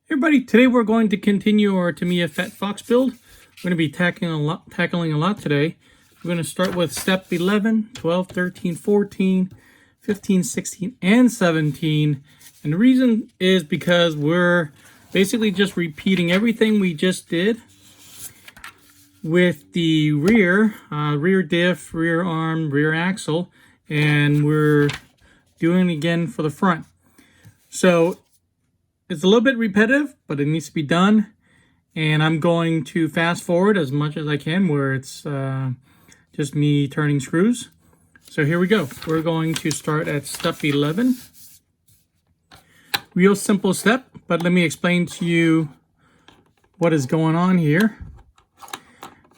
Hey everybody, today we're going to continue our Tamiya Fat Fox build. We're going to be tackling a lot today. We're going to start with step 11, 12, 13, 14, 15, 16, and 17. And the reason is because we're basically just repeating everything we just did with the rear diff, rear arm, rear axle, and we're doing it again for the front. So it's a little bit repetitive, but it needs to be done. And I'm going to fast forward as much as I can where it's just me turning screws. So here we go. We're going to start at step 11. Real simple step, but let me explain to you what is going on here.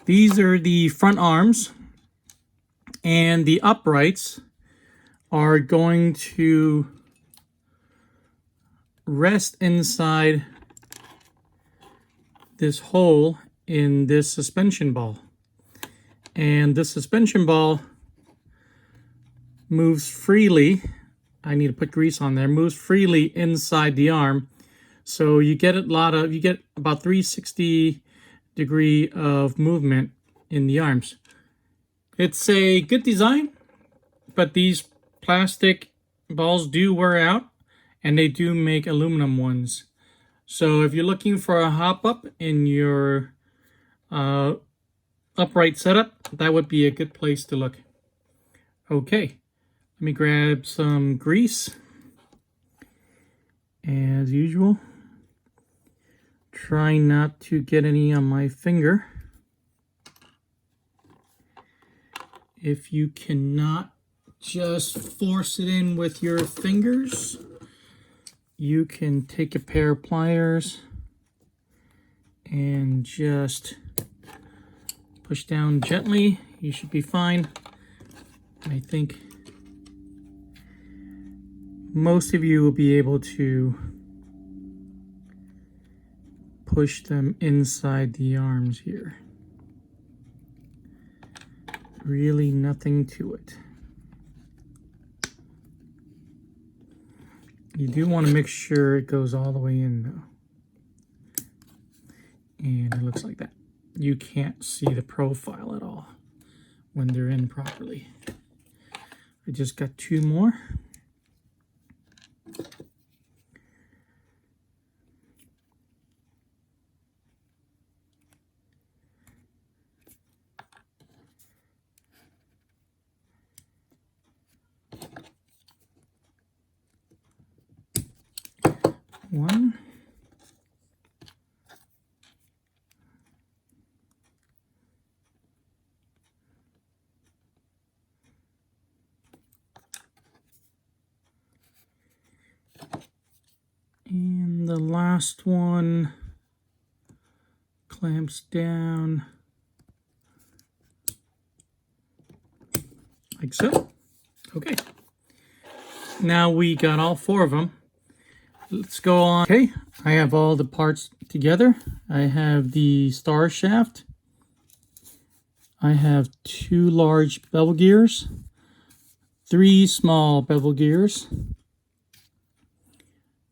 These are the front arms, and the uprights are going to rest inside this hole in this suspension ball. And this suspension ball moves freely. I need to put grease on there. Moves freely inside the arm. So you get about 360 degree of movement in the arms. It's a good design, but these plastic balls do wear out, and they do make aluminum ones. So if you're looking for a hop-up in your upright setup, that would be a good place to look. Okay, let me grab some grease. As usual, try not to get any on my finger. If you cannot just force it in with your fingers, you can take a pair of pliers and just push down gently. You should be fine. I think most of you will be able to push them inside the arms here. Really nothing to it. You do want to make sure it goes all the way in though. And it looks like that. You can't see the profile at all when they're in properly. I just got two more. One. And the last one clamps down like so. Okay. Now we got all four of them. Let's go on. Okay, I have all the parts together. I have the star shaft. I have two large bevel gears, three small bevel gears,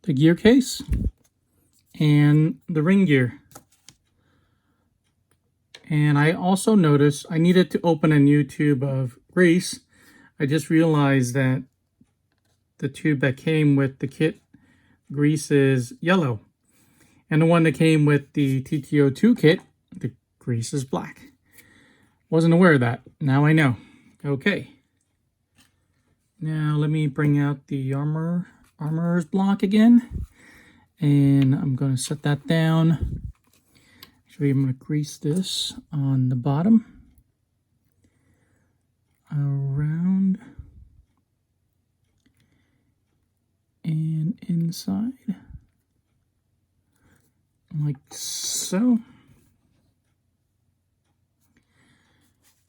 the gear case, and the ring gear. And I also noticed I needed to open a new tube of grease. I just realized that the tube that came with the kit grease is yellow, and the one that came with the TT-02 kit, the grease is black. Wasn't aware of that. Now I know. Okay. Now let me bring out the armorer's block again, and I'm going to set that down. Actually, I'm going to grease this on the bottom, around, and inside, like so.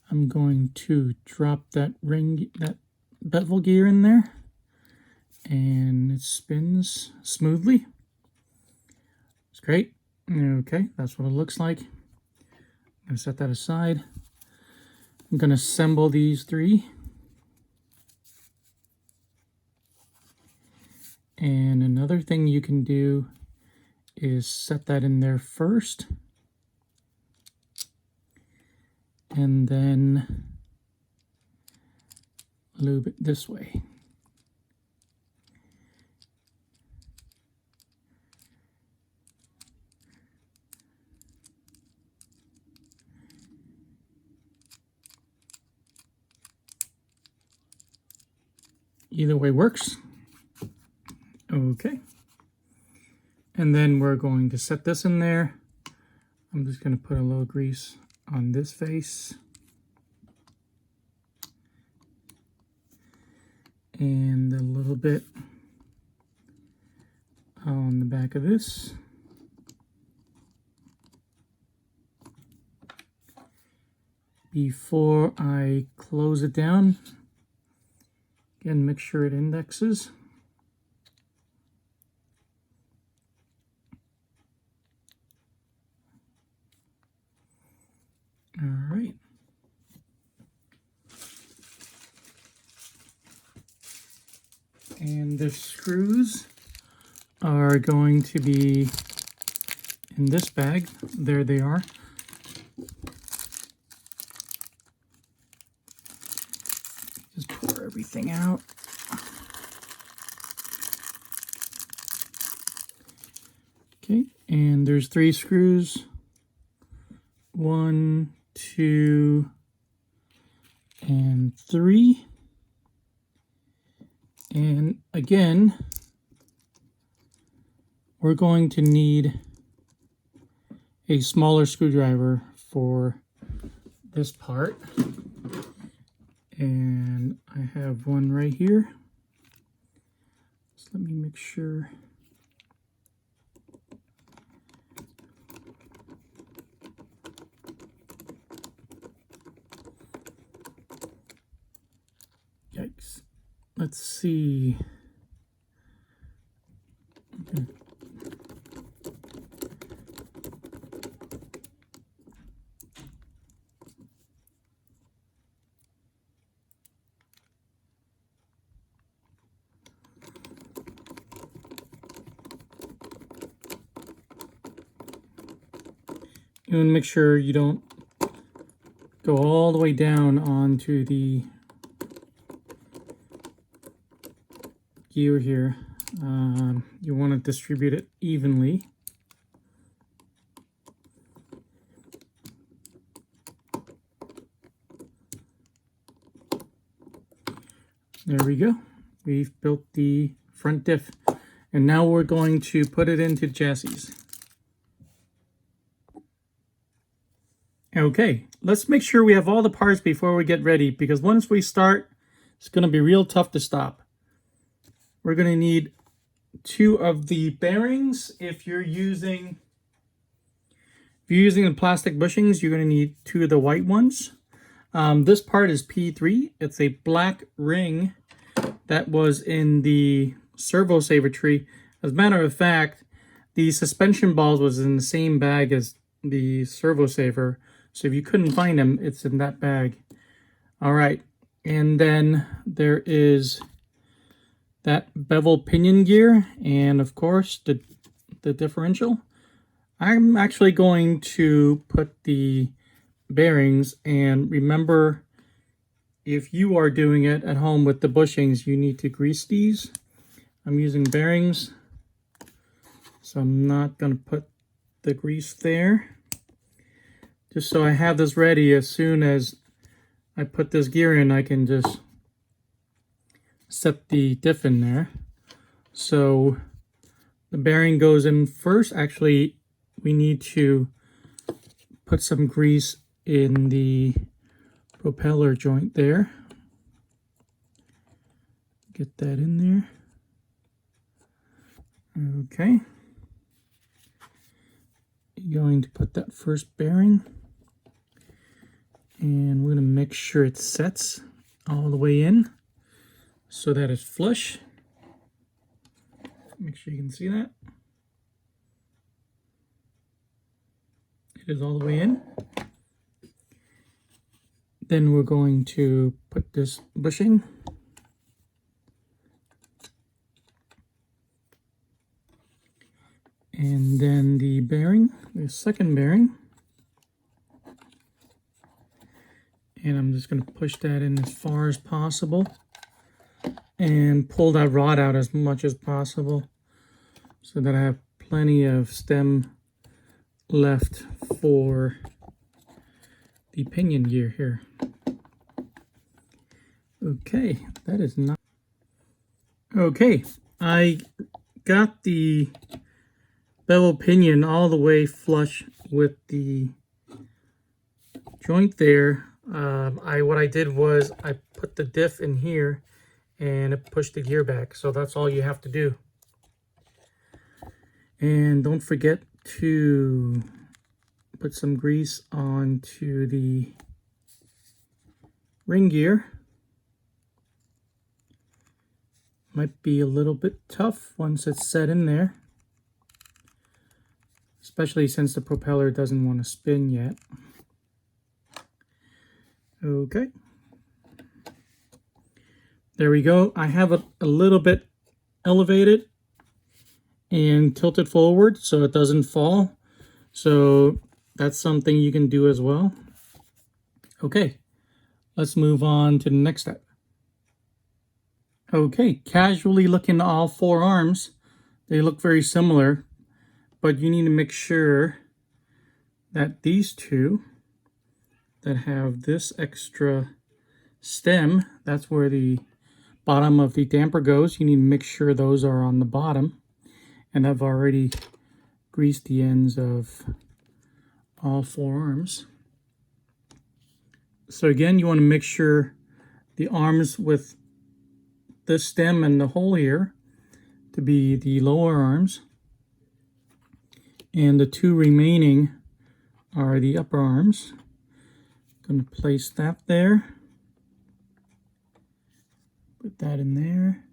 I'm going to drop that bevel gear in there, and it spins smoothly. It's great. Okay, that's what it looks like. I'm going to set that aside. I'm going to assemble these three. And another thing you can do is set that in there first, and then lube it this way. Either way works. Okay. And then we're going to set this in there. I'm just going to put a little grease on this face. And a little bit on the back of this. Before I close it down, again, make sure it indexes. All right. And the screws are going to be in this bag. There they are. Just pour everything out. Okay, and there's 3 screws. 1, 2, and 3. And again, we're going to need a smaller screwdriver for this part. And I have one right here. So let me make sure. Yikes. Let's see. Okay. You want to make sure you don't go all the way down onto the gear here. You want to distribute it evenly. There we go. We've built the front diff. And now we're going to put it into chassis. Okay, let's make sure we have all the parts before we get ready, because once we start, it's going to be real tough to stop. We're going to need 2 of the bearings. If you're using the plastic bushings, you're going to need 2 of the white ones. This part is P3. It's a black ring that was in the servo saver tree. As a matter of fact, the suspension balls was in the same bag as the servo saver. So if you couldn't find them, it's in that bag. All right. And then there is that bevel pinion gear, and of course the differential. I'm actually going to put the bearings, and remember, if you are doing it at home with the bushings, you need to grease these. I'm using bearings, so I'm not going to put the grease there. Just so I have this ready, as soon as I put this gear in, I can just set the diff in there. So the bearing goes in first. Actually, we need to put some grease in the propeller joint there. Get that in there. Okay. You're going to put that first bearing, and we're going to make sure it sets all the way in so that it's flush. Make sure you can see that. It is all the way in. Then we're going to put this bushing. And then the bearing, the second bearing. And I'm just going to push that in as far as possible and pull that rod out as much as possible so that I have plenty of stem left for the pinion gear here. Okay, that is not... Okay, I got the bevel pinion all the way flush with the joint there. What I did was I put the diff in here and it pushed the gear back. So that's all you have to do. And don't forget to put some grease onto the ring gear. Might be a little bit tough once it's set in there, especially since the propeller doesn't want to spin yet. Okay. There we go. I have it a little bit elevated and tilted forward so it doesn't fall. So that's something you can do as well. Okay, let's move on to the next step. Okay, casually looking at all four arms, they look very similar, but you need to make sure that these two that have this extra stem, that's where the bottom of the damper goes, you need to make sure those are on the bottom. And I've already greased the ends of all four arms. So again, you want to make sure the arms with this stem and the hole here to be the lower arms, and the two remaining are the upper arms. Going to place that there, put that in there,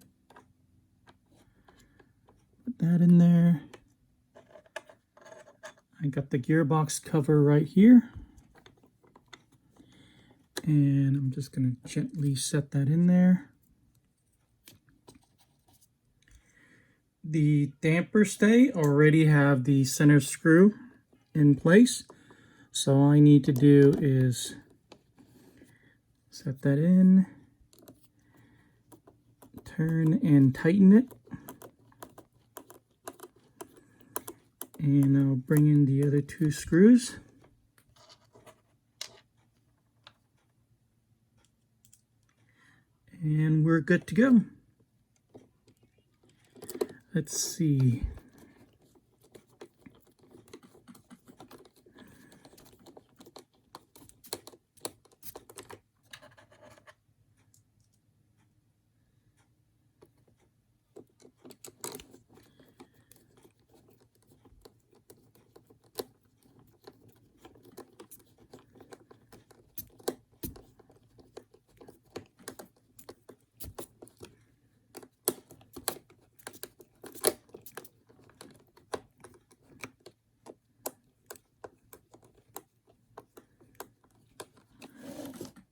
put that in there. I got the gearbox cover right here, and I'm just going to gently set that in there. The damper stay already have the center screw in place, so all I need to do is set that in, turn and tighten it, and I'll bring in the other two screws. And we're good to go. Let's see.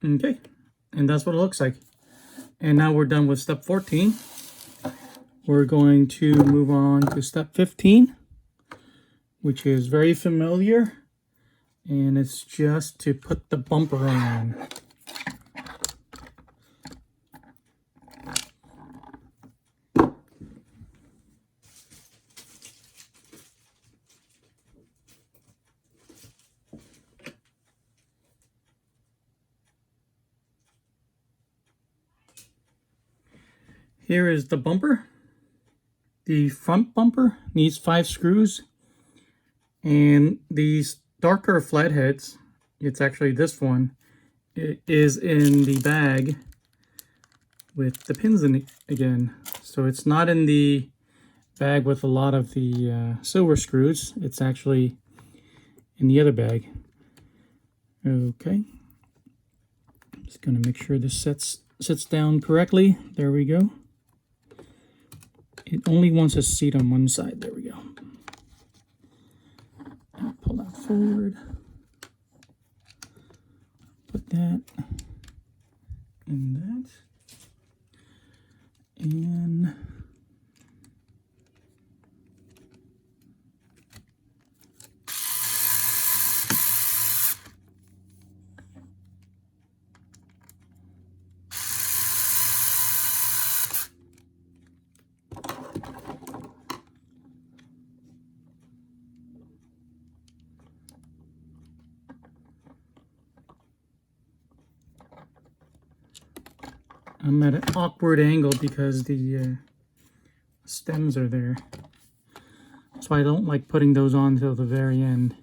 Okay, and that's what it looks like. And now we're done with step 14. We're going to move on to step 15, which is very familiar, and it's just to put the bumper on. Here is the bumper. The front bumper needs 5 screws, and these darker flatheads, it's actually this one, it is in the bag with the pins in it again. So it's not in the bag with a lot of the silver screws. It's actually in the other bag. Okay. Just going to make sure this sits down correctly. There we go. It only wants a seat on one side. There we go. I'll pull that forward. Put that and that. And I'm at an awkward angle because the stems are there. So I don't like putting those on till the very end.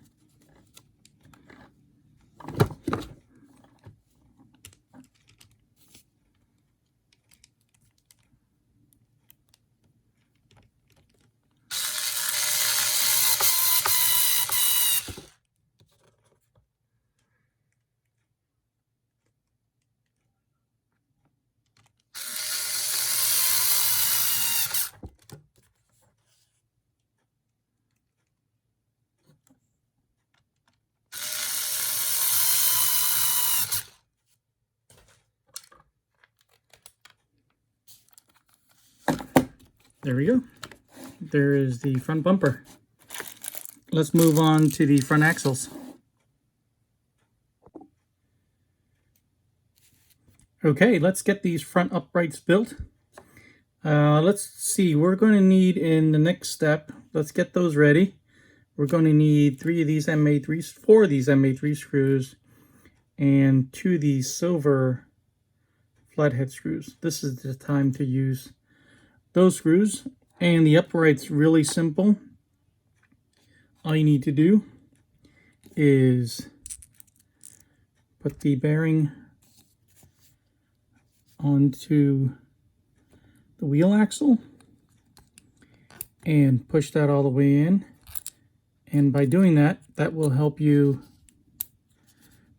There we go. There is the front bumper. Let's move on to the front axles. Okay, let's get these front uprights built. Let's see, we're going to need in the next step, let's get those ready. We're going to need 3 of these MA3s, 4 of these MA3 screws, and 2 of these silver flathead screws. This is the time to use those screws. And the upright's really simple. All you need to do is put the bearing onto the wheel axle and push that all the way in. And by doing that, that will help you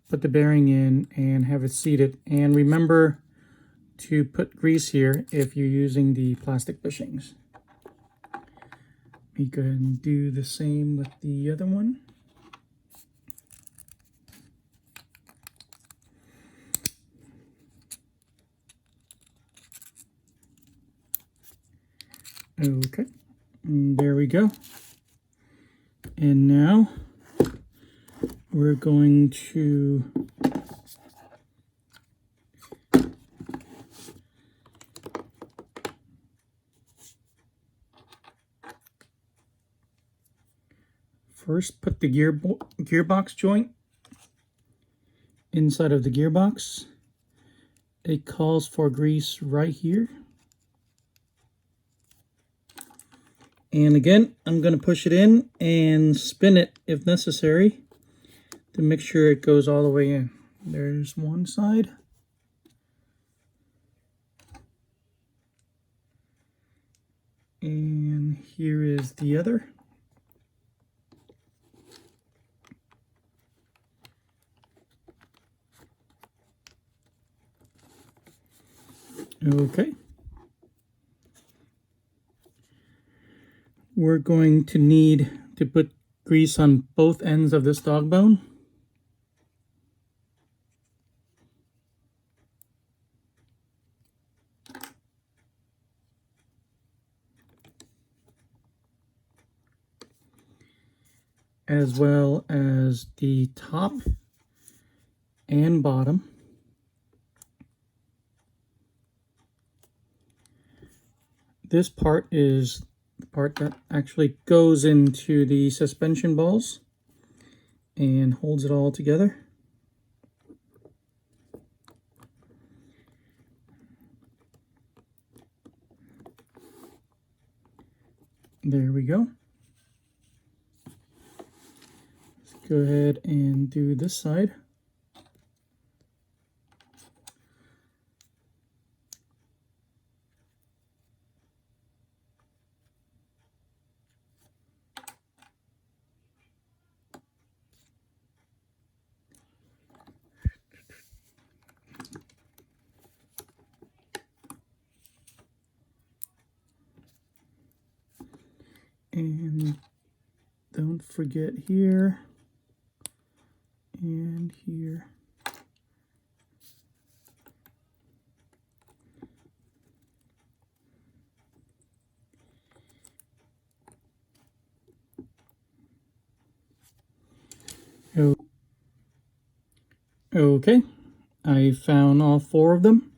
put the bearing in and have it seated. And remember to put grease here if you're using the plastic bushings. We go ahead and do the same with the other one. Okay, and there we go. And now we're going to first put the gearbox joint inside of the gearbox. It calls for grease right here. And again, I'm going to push it in and spin it if necessary to make sure it goes all the way in. There's one side. And here is the other. Okay. We're going to need to put grease on both ends of this dog bone. As well as the top and bottom. This part is the part that actually goes into the suspension balls and holds it all together. There we go. Let's go ahead and do this side. And don't forget here and here. Okay, I found all 4 of them,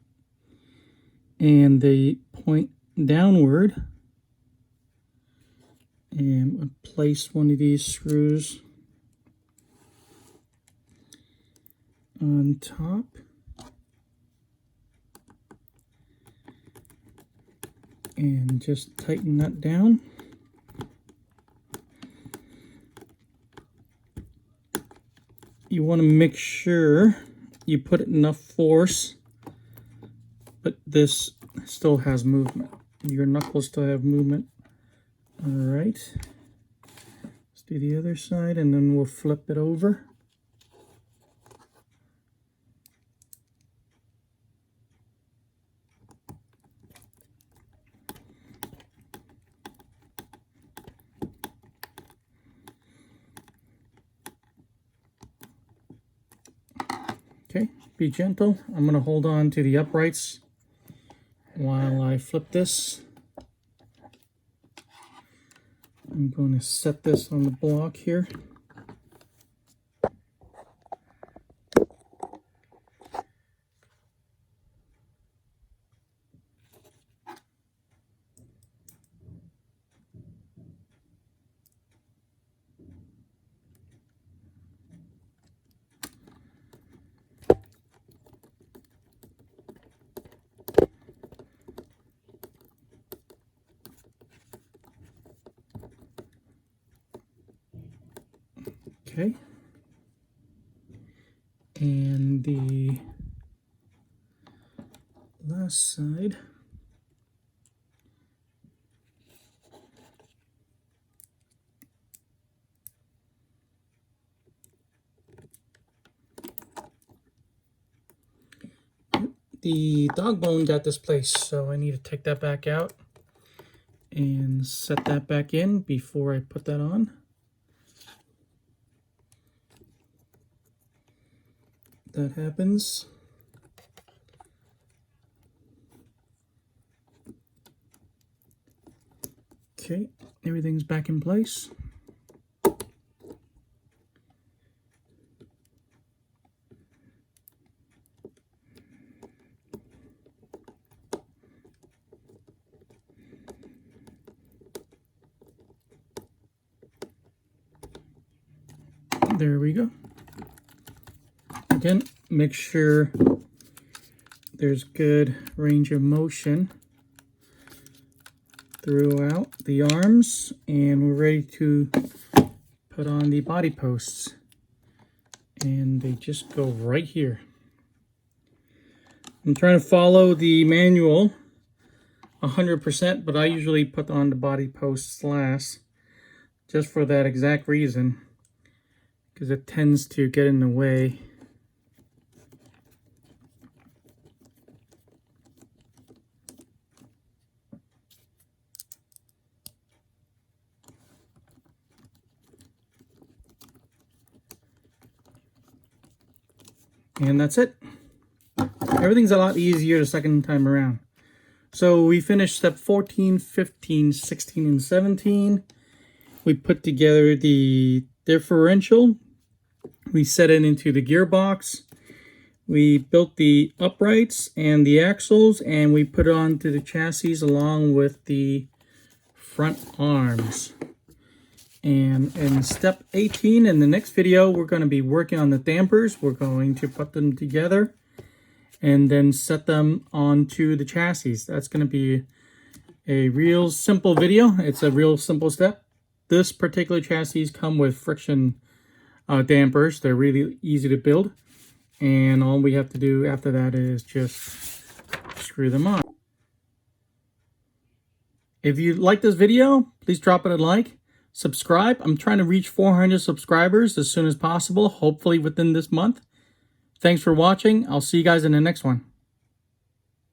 and they point downward. And I'll place one of these screws on top. And just tighten that down. You want to make sure you put enough force, but this still has movement. Your knuckles still have movement. All right. Let's do the other side, and then we'll flip it over. Okay, be gentle. I'm going to hold on to the uprights while I flip this. I'm going to set this on the block here. Okay, and the last side. The dog bone got displaced, so I need to take that back out and set that back in before I put that on. That happens. Okay, everything's back in place. There we go. Again, make sure there's good range of motion throughout the arms, and we're ready to put on the body posts. And they just go right here. I'm trying to follow the manual 100%, but I usually put on the body posts last, just for that exact reason, because it tends to get in the way. And that's it. Everything's a lot easier the second time around. So we finished step 14, 15, 16, and 17. We put together the differential. We set it into the gearbox. We built the uprights and the axles, and we put it onto the chassis along with the front arms. And in step 18, in the next video, we're going to be working on the dampers. We're going to put them together and then set them onto the chassis. That's going to be a real simple video. It's a real simple step. This particular chassis come with friction dampers. They're really easy to build. And all we have to do after that is just screw them on. If you like this video, please drop it a like. Subscribe. I'm trying to reach 400 subscribers as soon as possible, hopefully within this month. Thanks for watching. I'll see you guys in the next one.